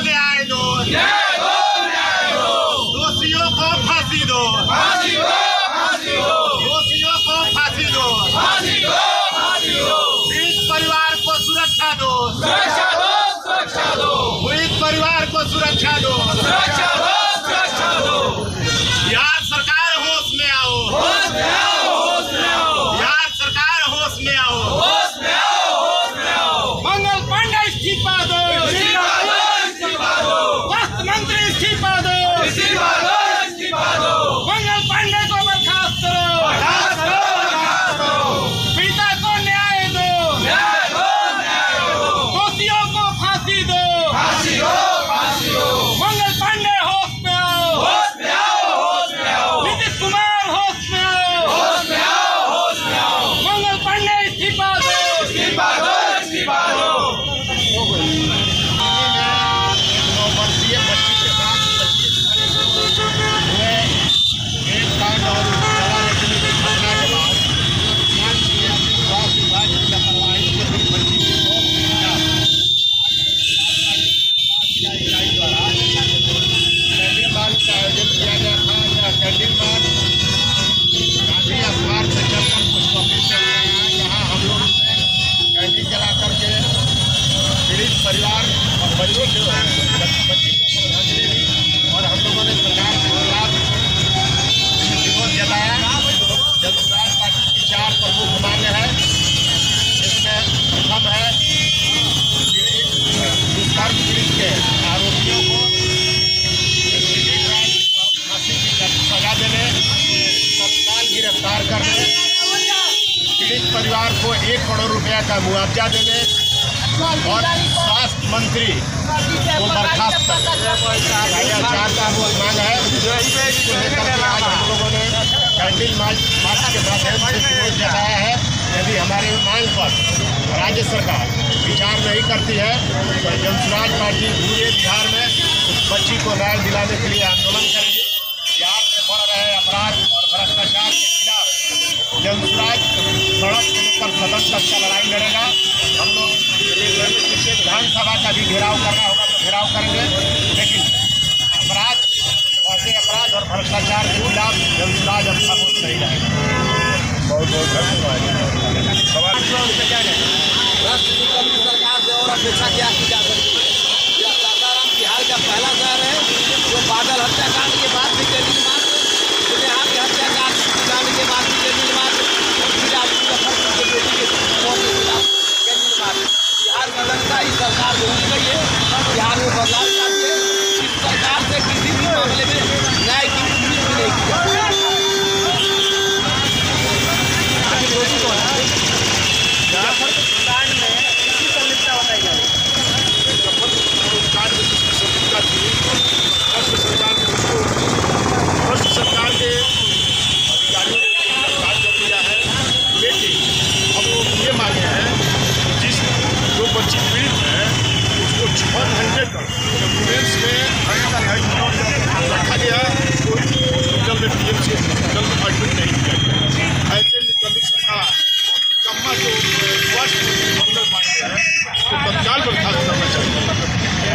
न्याय दो, दोषियों को फांसी दो, दोषियों को फांसी दो, पीड़ित परिवार को सुरक्षा दो, पीड़ित परिवार को सुरक्षा दो। बिहार सरकार होश में आओ, बिहार सरकार होश में आओ। मंगल पांडे इस्तीफा दो, स्वास्थ्य मंत्री इस्तीफा दो, मंगल पांडे को बर्खास्त करो, पीड़िता को न्याय दो, दोषियों को फांसी दो, मंगल पांडे होश में आओ, नीतीश कुमार होश में आओ, मंगल पांडे इस्तीफा दो। वर्षीय बच्ची के साथ 25 हुए एक कांड और दवा लेने की घटना के बाद स्वास्थ्य विभाग की लापरवाही के बीच बच्ची को इकाई द्वारा कैंडल मार्च का आयोजन किया गया था। यह कैंडल मार्च गांधी स्मारक से चलकर पुष्प ऑफिस चल रहा है, जहाँ हम लोग कैंडल जला करके पीड़ित परिवार और बच्चों के बच्ची को श्रद्धांजलि दी और हम लोगों ने सरकार के खिलाफ विरोध जताया। जनसुराज पार्टी की 4 प्रमुख मांग है, जिसमें प्रथम है दुष्कर्म पीड़ित के आरोपियों को फांसी की सजा देने, तत्काल गिरफ्तार करने, पीड़ित परिवार को 1 करोड़ रुपया का मुआवजा देने और स्वास्थ्य मंत्री को बर्खास्त करने। 4 का मांग है, जिसको लेकर के आज हम लोगों ने कैंडल मार्च के माध्यम से विरोध जताया है। यदि हमारे मांग पर राज्य सरकार विचार नहीं करती है तो जनसुराज पार्टी पूरे बिहार में उस बच्ची को न्याय दिलाने के लिए आंदोलन करेगी। बिहार में बढ़ रहे अपराध और भ्रष्टाचार के खिलाफ जनसुराज सड़क के ऊपर सदन तक का लड़ाई लड़ेगा। हम लोग विधानसभा का भी घेराव करना होगा तो घेराव करेंगे, लेकिन बढ़ते अपराध और भ्रष्टाचार के खिलाफ जनसुराज अब खामोश नहीं रहेगा। बहुत बहुत धन्यवाद। सरकार से और अपेक्षा क्या की जा सकती है? सासाराम बिहार का पहला शहर है जो बादल हत्याकांड के बाद भी कैंडल मार्च, यहाँ के हत्याकांड के बाद भी कैंडल मार्च, मुजफ्फरपुर के बेटी के मौत के खिलाफ कैंडल मार्च। बिहार में लगता है सरकार भूल गई है, बिहार में बदलाव चाहती है। इस सरकार से किसी भी मामले में न्याय की उम्मीद भी नहीं की जाती। सरकार के अधिकारियों ने गिरफ्तार कर दिया है, लेकिन हम लोग ये मांगे हैं कि जो बच्ची पीड़ित है उसको 6 घंटे तक एम्बुलेंस में रखा गया, उसको हॉस्पिटल में PMC हॉस्पिटल में एडमिट नहीं किया गया। ऐसे निकम्मी सरकार कम्मा जो स्वास्थ्य मंगल पांडे है उसको तत्काल बर्खास्त करना चाहिए।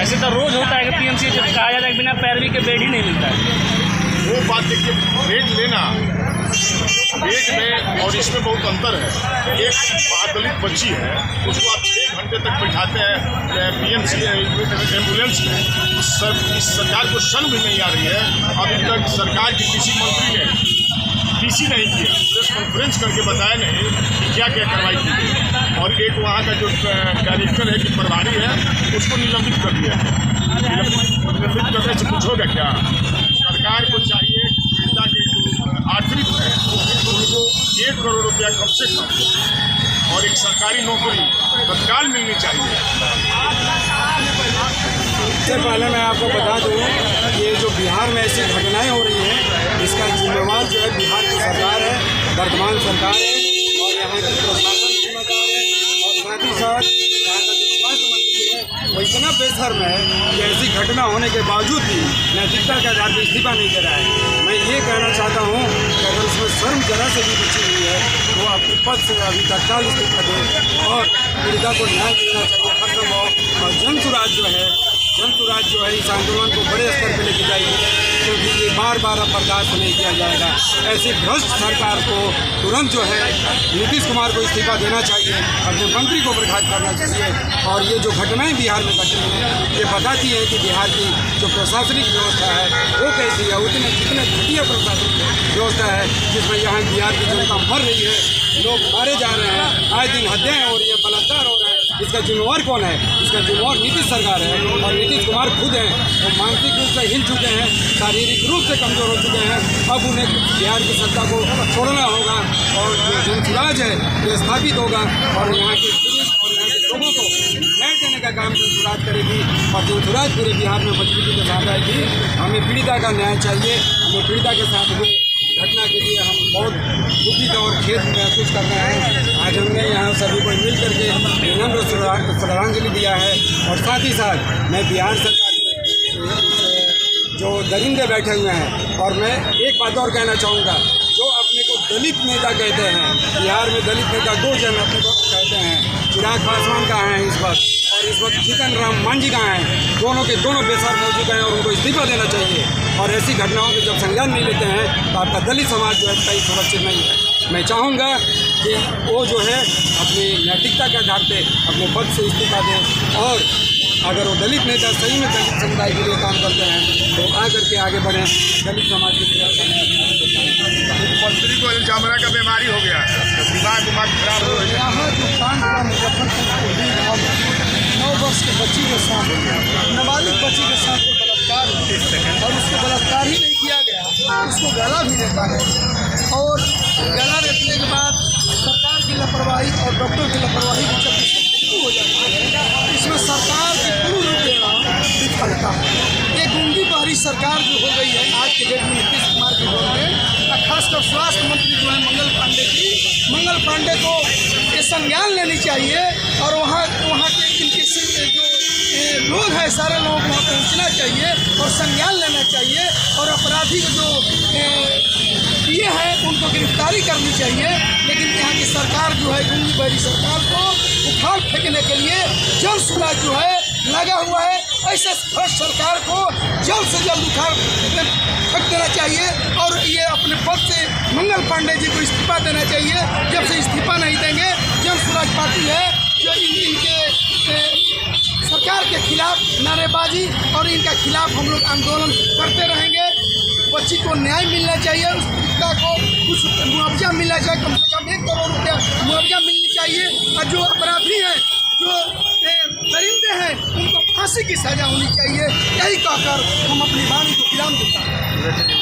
ऐसे तो रोज होता है कि PMC जब कहा जाता है कि बिना पैरवी के बेड ही नहीं मिलता है। वो बात देखिए, बेड लेना बेड में और इसमें बहुत अंतर है। एक महादलित बच्ची है, उसको आप 6 घंटे तक बैठाते हैं PMC एम्बुलेंस में। इस सरकार को शर्म भी नहीं आ रही है। अभी तक सरकार के किसी मंत्री ने DC नहीं किया, प्रेस कॉन्फ्रेंस करके बताया नहीं कि क्या क्या कार्रवाई की गई। और एक वहाँ का जो डायरेक्टर है कि प्रभारी है उसको निलंबित कर दिया। निलंबित करने से कुछ होगा क्या? सरकार को चाहिए पीड़िता के जो आश्रित है उनको 1 करोड़ रुपया कम से कम और एक सरकारी नौकरी तत्काल मिलनी चाहिए। सबसे पहले मैं आपको बता दूँ, ये जो बिहार में ऐसी घटनाएं हो रही हैं, इसका जिम्मेवार जो है बिहार की सरकार है, वर्तमान सरकार है, और यहाँ की प्रशासन जिम्मेदार है। और साथ ही साथ यहाँ का जो स्वास्थ्य मंत्री है वो इतना बेशर्म है कि ऐसी घटना होने के बावजूद भी नैतिकता के आधार पर इस्तीफा नहीं दे रहा है। मैं ये कहना चाहता हूँ कि अगर उसमें शर्म जरा से भी बची हुई है वो अपने पद से अभी तत्काल इस्तीफा दे और पीड़िता को न्याय मिलना चाहिए हर संभव। और जनसुराज जो है जन स्वराज जो है इस आंदोलन को बड़े स्तर पर लेके जाएगी, क्योंकि ये बार बार अब बर्दाश्त नहीं किया जाएगा। ऐसी भ्रष्ट सरकार को तुरंत जो है नीतीश कुमार को इस्तीफा देना चाहिए, अपने मंत्री को बर्खास्त करना चाहिए। और ये जो घटनाएं बिहार में घटी हैं ये बताती हैं कि बिहार की जो प्रशासनिक व्यवस्था है वो कैसी है, उतने कितने घटिया प्रशासनिक व्यवस्था है जिसमें यहाँ बिहार की जनता मर रही है, लोग मारे जा रहे हैं, आए दिन हत्याएं हो रही है, बलात्कार हो रहा है। इसका जिम्मेवार कौन है? इसका जिम्मेवार नीतीश सरकार है और नीतीश कुमार खुद हैं। वो मानसिक रूप से हिल चुके हैं, शारीरिक रूप से कमज़ोर हो चुके हैं। अब उन्हें बिहार की सत्ता को छोड़ना होगा और जो जनसुराज है ये स्थापित होगा और यहाँ के पुलिस और यहाँ के लोगों को न्याय देने का काम जनसुराज करेगी और जनसुराज पूरे बिहार में मजबूती के साथ आएगी। हमें पीड़िता का न्याय चाहिए। हमें पीड़िता के साथ हुए घटना के लिए हम बहुत दुखित और खेद महसूस कर रहे हैं। आज हमने यहाँ सभी को मिल करके विनम्र श्रद्धांजलि दिया है और साथ ही साथ मैं बिहार सरकार के जो दरिंदे बैठे हुए हैं, और मैं एक बात और कहना चाहूँगा, जो अपने को दलित नेता कहते हैं, बिहार में दलित नेता दो जन अपने को कहते हैं, चिराग पासवान कहाँ हैं इस वक्त और इस वक्त जीतन राम मांझी कहाँ हैं, दोनों के दोनों बेसहारा मौजूद हैं और उनको इस्तीफा देना चाहिए। और ऐसी घटनाओं के जब संज्ञान नहीं लेते हैं तो आपका दलित समाज जो है कहीं सुरक्षित नहीं है। मैं चाहूँगा कि वो जो है अपनी नैतिकता के आधार पर अपने पद से इस्तीफा दें और अगर वो दलित नेता सही में दलित समुदाय के लिए काम करते हैं तो आकर के आगे बढ़ें, दलित समाज की सुरक्षा में। मुख्यमंत्री को इल्जामरा का बीमारी हो गया, दिमाग खराब हो गया। यहाँ जो कांड हुआ मुजफ्फरपुर 9 वर्ष के बच्ची के साथ, नाबालिग बच्ची के साथ बलात्कार और उसको बलात्कार ही नहीं किया गया, उसको गला भी देता है और गला देने के बाद सरकार की लापरवाही और डॉक्टर की लापरवाही के चलते मृत्यु हो जाती है। इसमें सरकार की पूर्ण रूप विफलता है। ये गूंगी बहरी सरकार जो हो गई है आज के डेट में नीतीश कुमार के दौर में, खासकर स्वास्थ्य मंत्री जो है मंगल पांडे को ये संज्ञान लेनी चाहिए और वहाँ के इनके जो लोग हैं सारे लोगों को वहाँ पहुँचना चाहिए और संज्ञान लेना चाहिए और अपराधी जो ये है उनको गिरफ्तारी करनी चाहिए। लेकिन यहाँ की सरकार जो है गूंगी बहरी सरकार को उखाड़ फेंकने के लिए जन सुराज जो है लगा हुआ है। ऐसे भ्रष्ट सरकार को जल्द से जल्द उखाड़ फेंक देना चाहिए और ये अपने पद से मंगल पांडे जी को इस्तीफा देना चाहिए। जब से इस्तीफा नहीं देंगे, जन सुराज पार्टी है जो इनके सरकार के खिलाफ नारेबाजी और इनका खिलाफ हम लोग आंदोलन करते रहेंगे। बच्ची को न्याय मिलना चाहिए, उस पीड़िता को कुछ मुआवजा मिलना चाहिए, कम से कम 1 करोड़ रुपया मुआवजा मिलनी चाहिए और जो अपराधी हैं, जो दरिंदे हैं, उनको फांसी की सजा होनी चाहिए। यही कहकर हम अपनी वाणी को विराम देते हैं।